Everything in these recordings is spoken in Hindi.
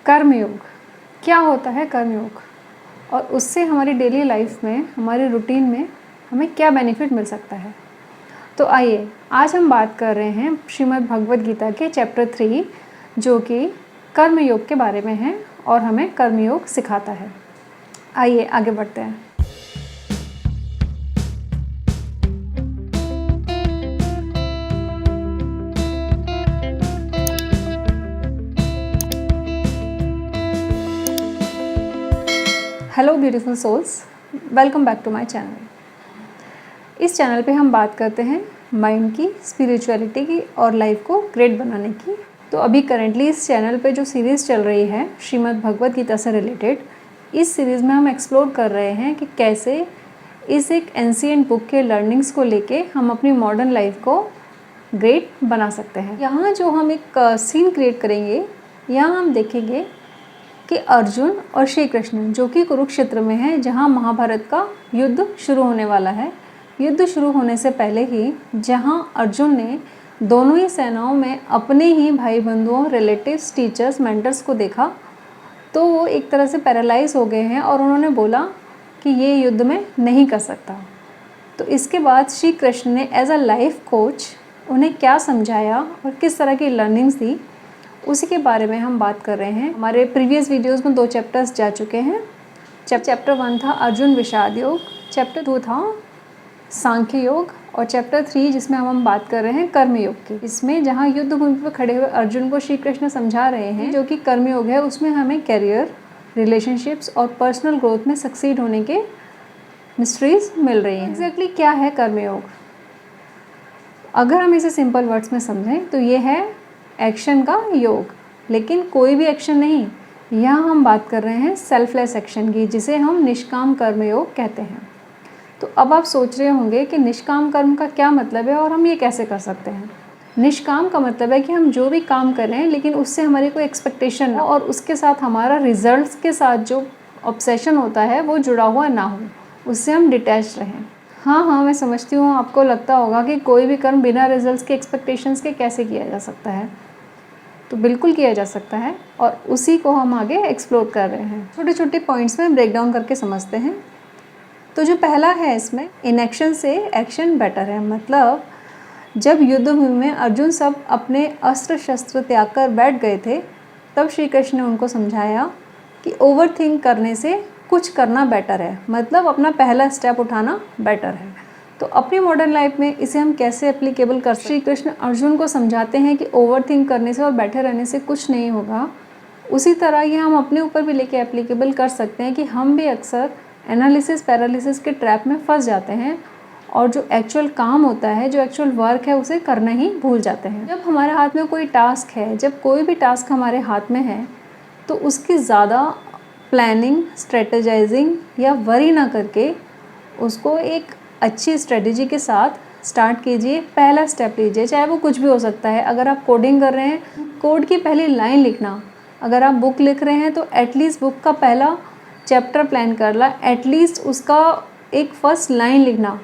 कर्मयोग क्या होता है? कर्मयोग और उससे हमारी डेली लाइफ में, हमारे रूटीन में हमें क्या बेनिफिट मिल सकता है। तो आइए आज हम बात कर रहे हैं श्रीमद् भगवद गीता के चैप्टर 3 जो कि कर्मयोग के बारे में है और हमें कर्मयोग सिखाता है। आइए आगे बढ़ते हैं। Hello beautiful souls, welcome back to my channel. इस चैनल पे हम बात करते हैं माइंड की, स्पिरिचुअलिटी की और लाइफ को ग्रेट बनाने की। तो अभी करेंटली इस चैनल पे जो सीरीज़ चल रही है श्रीमद् भगवद गीता से रिलेटेड, इस सीरीज़ में हम एक्सप्लोर कर रहे हैं कि कैसे इस एक एंशिएंट बुक के लर्निंग्स को लेके हम अपनी मॉडर्न लाइफ को ग्रेट बना सकते हैं। यहाँ जो हम एक सीन क्रिएट करेंगे, यहाँ हम देखेंगे कि अर्जुन और श्री कृष्ण जो कि कुरुक्षेत्र में है, जहाँ महाभारत का युद्ध शुरू होने वाला है। युद्ध शुरू होने से पहले ही जहाँ अर्जुन ने दोनों ही सेनाओं में अपने ही भाई बंधुओं, रिलेटिव्स, टीचर्स, मेंटर्स को देखा तो वो एक तरह से पैरालाइज हो गए हैं और उन्होंने बोला कि ये युद्ध में नहीं कर सकता। तो इसके बाद श्री कृष्ण ने एज अ लाइफ कोच उन्हें क्या समझाया और किस तरह की लर्निंग्स दी, उसी के बारे में हम बात कर रहे हैं। हमारे प्रीवियस वीडियोस में 2 चैप्टर्स जा चुके हैं। चैप्टर 1 था अर्जुन विषाद योग, चैप्टर 2 था सांख्य योग और चैप्टर 3 जिसमें हम बात कर रहे हैं कर्मयोग की। इसमें जहाँ युद्ध भूमि पर खड़े हुए अर्जुन को श्री कृष्ण समझा रहे हैं जो कि कर्मयोग है, उसमें हमें करियर, रिलेशनशिप्स और पर्सनल ग्रोथ में सक्सीड होने के मिस्ट्रीज मिल रही हैं। एग्जैक्टली क्या है कर्मयोग? अगर हम इसे सिंपल वर्ड्स में समझें तो ये है एक्शन का योग, लेकिन कोई भी एक्शन नहीं। यहाँ हम बात कर रहे हैं सेल्फलेस एक्शन की, जिसे हम निष्काम कर्म योग कहते हैं। तो अब आप सोच रहे होंगे कि निष्काम कर्म का क्या मतलब है और हम ये कैसे कर सकते हैं। निष्काम का मतलब है कि हम जो भी काम कर रहे हैं लेकिन उससे हमारी कोई एक्सपेक्टेशन ना हो और उसके साथ हमारा रिजल्ट्स के साथ जो ऑब्सेशन होता है वो जुड़ा हुआ ना हो, उससे हम डिटैच रहें। हाँ, मैं समझती हूँ आपको लगता होगा कि कोई भी कर्म बिना रिजल्ट्स के, एक्सपेक्टेशंस के कैसे किया जा सकता है। तो बिल्कुल किया जा सकता है और उसी को हम आगे एक्सप्लोर कर रहे हैं। छोटे छोटे पॉइंट्स में ब्रेक डाउन करके समझते हैं। तो जो पहला है, इसमें इनएक्शन से एक्शन बेटर है। मतलब जब युद्ध भूमि में अर्जुन सब अपने अस्त्र शस्त्र त्याग कर बैठ गए थे, तब श्री कृष्ण ने उनको समझाया कि ओवर थिंक करने से कुछ करना बेटर है। मतलब अपना पहला स्टेप उठाना बेटर है। तो अपनी मॉडर्न लाइफ में इसे हम कैसे एप्लीकेबल कर सकते हैं? श्री कृष्ण अर्जुन को समझाते हैं कि ओवर थिंक करने से और बैठे रहने से कुछ नहीं होगा। उसी तरह ये हम अपने ऊपर भी लेके एप्लीकेबल कर सकते हैं कि हम भी अक्सर एनालिसिस पैरालिसिस के ट्रैप में फंस जाते हैं और जो एक्चुअल काम होता है, जो एक्चुअल वर्क है, उसे करना ही भूल जाते हैं। जब हमारे हाथ में कोई टास्क है, जब कोई भी टास्क हमारे हाथ में है, तो उसकी ज़्यादा प्लानिंग, स्ट्रेटेजाइजिंग या वरी ना करके उसको एक अच्छी स्ट्रेटजी के साथ स्टार्ट कीजिए। पहला स्टेप लीजिए, चाहे वो कुछ भी हो सकता है। अगर आप कोडिंग कर रहे हैं, कोड की पहली लाइन लिखना। अगर आप बुक लिख रहे हैं तो एटलीस्ट बुक का पहला चैप्टर प्लान कर ला, एटलीस्ट उसका एक फर्स्ट लाइन लिखना।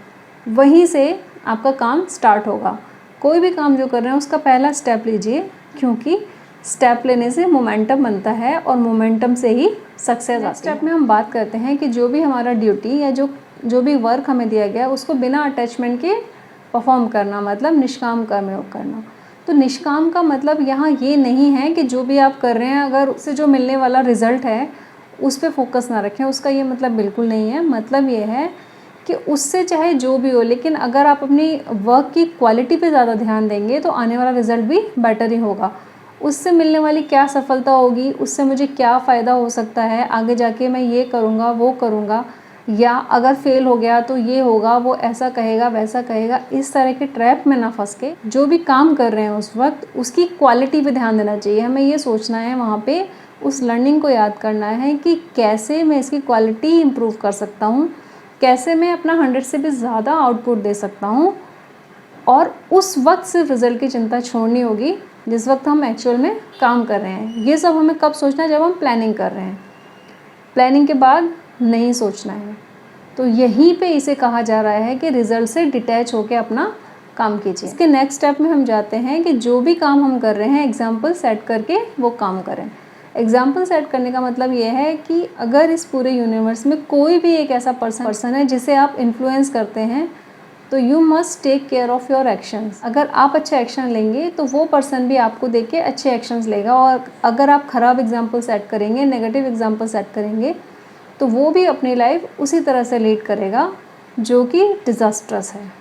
वहीं से आपका काम स्टार्ट होगा। कोई भी काम जो कर रहे हैं उसका पहला स्टेप लीजिए, क्योंकि स्टेप लेने से मोमेंटम बनता है और मोमेंटम से ही सक्सेस आती है। स्टेप में हम बात करते हैं कि जो भी हमारा ड्यूटी या जो भी वर्क हमें दिया गया उसको बिना अटैचमेंट के परफॉर्म करना, मतलब निष्काम कर्मयोग करना। तो निष्काम का मतलब यहाँ ये नहीं है कि जो भी आप कर रहे हैं अगर उससे जो मिलने वाला रिजल्ट है उस पर फोकस ना रखें, उसका ये मतलब बिल्कुल नहीं है। मतलब ये है कि उससे चाहे जो भी हो, लेकिन अगर आप अपनी वर्क की क्वालिटी पे ज़्यादा ध्यान देंगे तो आने वाला रिजल्ट भी बेटर ही होगा। उससे मिलने वाली क्या सफलता होगी, उससे मुझे क्या फ़ायदा हो सकता है, आगे जाके मैं ये करूँगा, वो करूँगा, या अगर फेल हो गया तो ये होगा, वो ऐसा कहेगा, वैसा कहेगा। इस तरह के ट्रैप में ना फंस के जो भी काम कर रहे हैं उस वक्त उसकी क्वालिटी पे ध्यान देना चाहिए। हमें ये सोचना है, वहाँ पे उस लर्निंग को याद करना है कि कैसे मैं इसकी क्वालिटी इम्प्रूव कर सकता हूँ, कैसे मैं अपना 100 से भी ज़्यादा आउटपुट दे सकता हूँ। और उस वक्त सिर्फ रिज़ल्ट की चिंता छोड़नी होगी जिस वक्त हम एक्चुअल में काम कर रहे हैं। ये सब हमें कब सोचना है? जब हम प्लानिंग कर रहे हैं। प्लानिंग के बाद नहीं सोचना है। तो यहीं पे इसे कहा जा रहा है कि रिज़ल्ट से डिटैच होकर अपना काम कीजिए। इसके नेक्स्ट स्टेप में हम जाते हैं कि जो भी काम हम कर रहे हैं एग्जाम्पल सेट करके वो काम करें। एग्जाम्पल सेट करने का मतलब ये है कि अगर इस पूरे यूनिवर्स में कोई भी एक ऐसा पर्सन है जिसे आप इन्फ्लुएंस करते हैं, तो you must take care of your actions. अगर आप अच्छे एक्शन लेंगे तो वो पर्सन भी आपको देख के अच्छे एक्शंस लेगा, और अगर आप ख़राब एग्जाम्पल सेट करेंगे, नेगेटिव एग्जाम्पल सेट करेंगे, तो वो भी अपनी लाइफ उसी तरह से लीड करेगा जो कि डिज़ास्ट्रस है।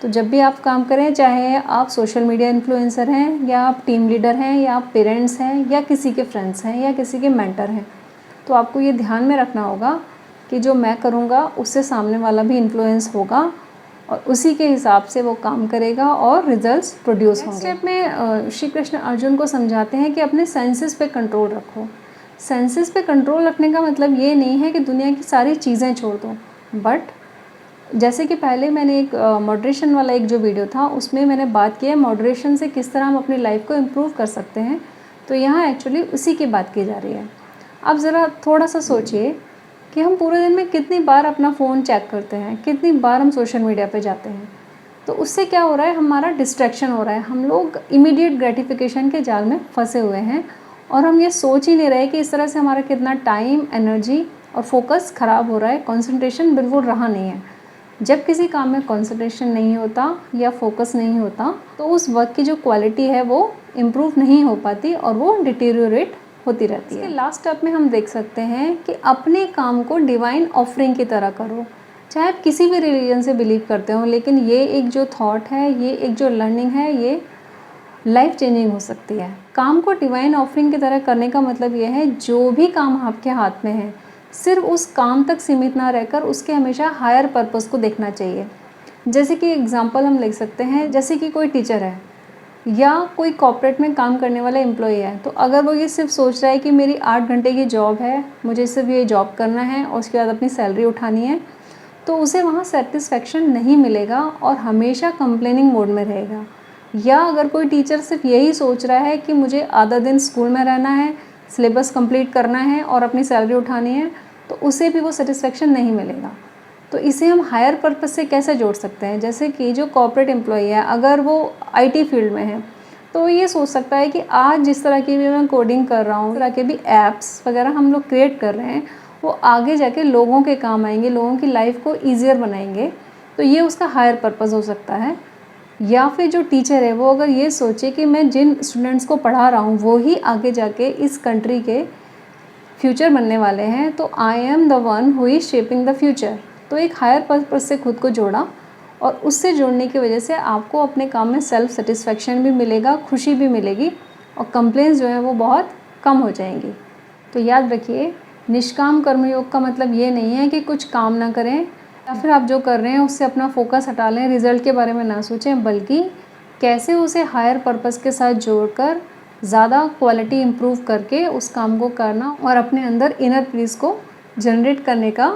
तो जब भी आप काम करें, चाहे आप सोशल मीडिया इन्फ्लुएंसर हैं, या आप टीम लीडर हैं, या आप पेरेंट्स हैं, या किसी के फ्रेंड्स हैं, या किसी के मेंटर हैं, तो आपको ये ध्यान में रखना होगा कि जो मैं करूँगा उससे सामने वाला भी इन्फ्लुएंस होगा और उसी के हिसाब से वो काम करेगा और रिजल्ट्स प्रोड्यूस होंगे। स्टेप में श्री कृष्ण अर्जुन को समझाते हैं कि अपने सेंसेस पे कंट्रोल रखो। सेंसेस पे कंट्रोल रखने का मतलब ये नहीं है कि दुनिया की सारी चीज़ें छोड़ दो, बट जैसे कि पहले मैंने एक मॉडरेशन वाला एक जो वीडियो था उसमें मैंने बात की है मॉडरेशन से किस तरह हम अपनी लाइफ को इम्प्रूव कर सकते हैं, तो यहाँ एक्चुअली उसी की बात की जा रही है। अब ज़रा थोड़ा सा सोचिए कि हम पूरे दिन में कितनी बार अपना फ़ोन चेक करते हैं, कितनी बार हम सोशल मीडिया पे जाते हैं। तो उससे क्या हो रहा है, हमारा डिस्ट्रैक्शन हो रहा है। हम लोग इमीडिएट ग्रेटिफिकेशन के जाल में फंसे हुए हैं और हम ये सोच ही नहीं रहे कि इस तरह से हमारा कितना टाइम, एनर्जी और फोकस ख़राब हो रहा है, कंसंट्रेशन बिल्कुल रहा नहीं है। जब किसी काम में कंसंट्रेशन नहीं होता या फोकस नहीं होता, तो उस वर्क की जो क्वालिटी है वो इम्प्रूव नहीं हो पाती और वो डिटेरियोरेट होती रहती है। लास्ट स्टेप में हम देख सकते हैं कि अपने काम को डिवाइन ऑफरिंग की तरह करो। चाहे आप किसी भी रिलीजन से बिलीव करते हो, लेकिन ये एक जो थॉट है, ये एक जो लर्निंग है, ये लाइफ चेंजिंग हो सकती है। काम को डिवाइन ऑफरिंग की तरह करने का मतलब ये है, जो भी काम आपके हाथ में है, सिर्फ उस काम तक सीमित ना रहकर उसके हमेशा हायर पर्पस को देखना चाहिए। जैसे कि एग्जांपल हम लिख सकते हैं, जैसे कि कोई टीचर है या कोई कॉर्पोरेट में काम करने वाला एम्प्लॉई है, तो अगर वो ये सिर्फ सोच रहा है कि मेरी 8 घंटे की जॉब है, मुझे सिर्फ ये जॉब करना है और उसके बाद अपनी सैलरी उठानी है, तो उसे वहाँ सेटिस्फेक्शन नहीं मिलेगा और हमेशा कंप्लेनिंग मोड में रहेगा। या अगर कोई टीचर सिर्फ यही सोच रहा है कि मुझे आधा दिन स्कूल में रहना है, सिलेबस कंप्लीट करना है और अपनी सैलरी उठानी है, तो उसे भी वो सेटिस्फेक्शन नहीं मिलेगा। तो इसे हम हायर पर्पस से कैसे जोड़ सकते हैं? जैसे कि जो कॉर्पोरेट एम्प्लॉई है, अगर वो आईटी फील्ड में है, तो वो ये सोच सकता है कि आज जिस तरह की भी मैं कोडिंग कर रहा हूँ, इस तरह के भी ऐप्स वगैरह हम लोग क्रिएट कर रहे हैं, वो आगे जाके लोगों के काम आएंगे, लोगों की लाइफ को ईजियर बनाएंगे। तो ये उसका हायर पर्पस हो सकता है। या फिर जो टीचर है, वो अगर ये सोचे कि मैं जिन स्टूडेंट्स को पढ़ा रहा हूँ वो ही आगे जाके इस कंट्री के फ्यूचर बनने वाले हैं, तो I am the one who is shaping the future. तो एक हायर पर्पस से खुद को जोड़ा, और उससे जोड़ने की वजह से आपको अपने काम में सेल्फ सेटिस्फेक्शन भी मिलेगा, खुशी भी मिलेगी, और कंप्लेंट्स जो है वो बहुत कम हो जाएंगी। तो याद रखिए, निष्काम कर्मयोग का मतलब ये नहीं है कि कुछ काम ना करें या फिर आप जो कर रहे हैं उससे अपना फोकस हटा लें, रिज़ल्ट के बारे में ना सोचें, बल्कि कैसे उसे हायर पर्पस के साथ जोड़कर ज़्यादा क्वालिटी इम्प्रूव करके उस काम को करना और अपने अंदर इनर पीस को जनरेट करने का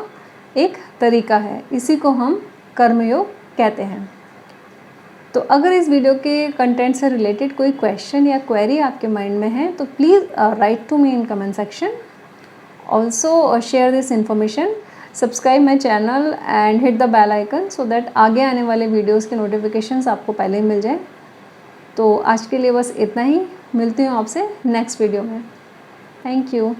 एक तरीका है। इसी को हम कर्मयोग कहते हैं। तो अगर इस वीडियो के कंटेंट से रिलेटेड कोई क्वेश्चन या क्वेरी आपके माइंड में है, तो please write to me in comment section. Also share this information, subscribe my channel and hit the bell icon so that आगे आने वाले वीडियोज़ के नोटिफिकेशंस आपको पहले ही मिल जाएँ। तो आज के लिए बस इतना ही, मिलती हूँ आपसे नेक्स्ट वीडियो में। Thank you.